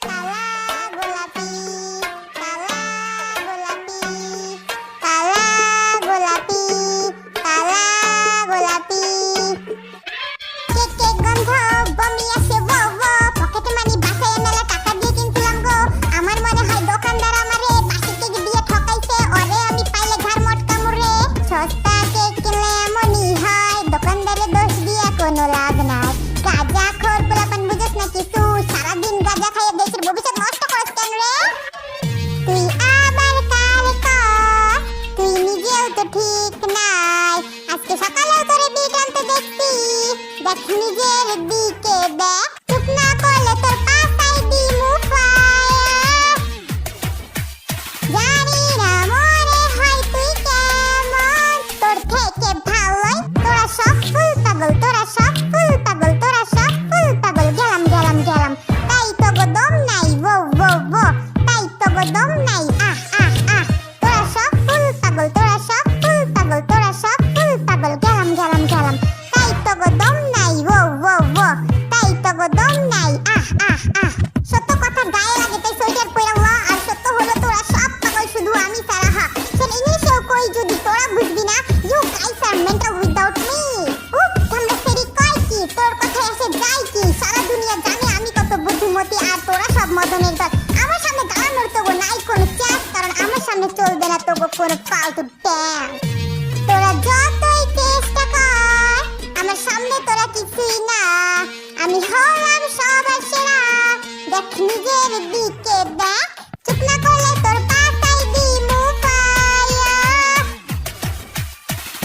কালা গোলাপি কালা গোলাপি কালা গোলাপি কালা গোলাপি কেক কেক গন্ধ বমি আসে ও ও পকেটে মানি বাসায় মেলা টাকা দিয়ে কিনছিলাম গো আমার মনে হয় দোকানদার আমারে বাসি কেক দিয়ে ঠকাইছে ওরে আমি পাইলে ঘর মটকা মুরে সস্তা কেক কিনলে এমনই হয় দোকানদারে দোষ দিয়ে কোনো লাভ নাই গাজা খোর পোলাপান বুঝছ না কিছু সারাদিন গাজা খাইয়ে দেশের ভবিষ্যৎ নষ্ট করছ কেন রে তুই আবার কাল কর তুই নিজেও তো ঠিক নাই আজকে সকালেও তোরে বিক্রান্ত দেখছি দেখ নিজের দিকে দেখ চুপ না করলে তোর পাশাই দিমু ফায়া জানি না মনে হয় তুই কেমন তোর থেকে ভালোই তোরা সব ফুল পাগল তোরা সব ফুল পাগল তোরা সব ফুল পাগল গেলাম গেলাম গেলাম তাই তো গো দম নাই ও ও ও তাই তো গো দম নাই আহ আহ আহ তোরা সব ফুল পাগল তোরা সব ফুল পাগল তোরা সব ফুল পাগল গেলাম গেলাম গেলাম তাই তো গো দম নাই ও ও ও তাই তো গো দম নাই আহ আহ আহ সত্য কথা গায়ে লাগে তাই সোয়েটার পরে ল আর সত্য হলো তোরা সব পাগল শুধু আমি ছাড়া হা সে ইংলিশেও কই যদি তোরা বুঝবি না you guys are mental without me উফ আমরা ফেরি কই কি তোর কথায় এসে যাই কি সারা দুনিয়া জানে আমি কত বুদ্ধিমতী আর তোরা সব মদনের দল আমার সামনে দাঁড়ানোর তো নাই কোনো চান্স কারণ আমার সামনে চলবে না তো কোনো ফালতু ড্যান্স তোরা যতই চেষ্টা কর আমার সামনে তোরা কিছুই না আমি হলাম সবার সেরা দেখ নিজের দিকে দেখ চুপ না করলে তোর পাশাই দিমু ফায়া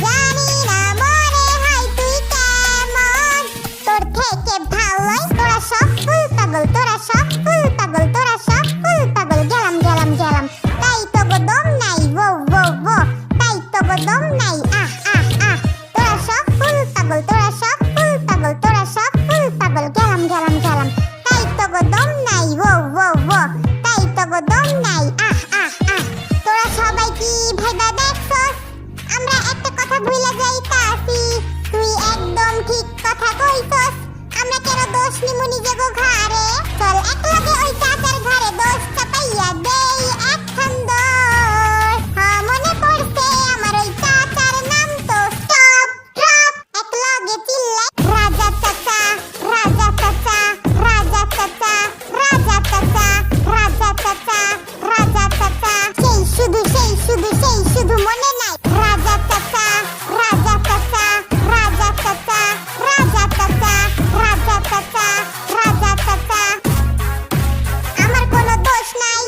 জানি না মনে হয় তুই কেমন তোর থেকে ভালোই তোরা সব ফুল পাগল তোরা সব ফুল পাগল তোরা সব ফুল পাগল গেলাম গেলাম গেলাম তাই তো গো দম নাই ও ও ও তাই তো গো দম নাই আহ আহ আহ তোরা সব ফুল পাগল তোরা সব ফুল পাগল তোরা সব ফুল পাগল গেলাম গেলাম গেলাম তাই তো গো দম নাই ও ও ও তাই তো গো দম নাই আহ আহ আহ তোরা সবাই কি ভাইবা দেখছস আমরা একটা কথা ভুলে যাইতাছি তুই একদম ঠিক কথা কইছস আমরা কেন দোষ নিমু নিজে গো ঘরে চল একলগে ওই চাচার ঘরে দোষ চাপাইয়া দে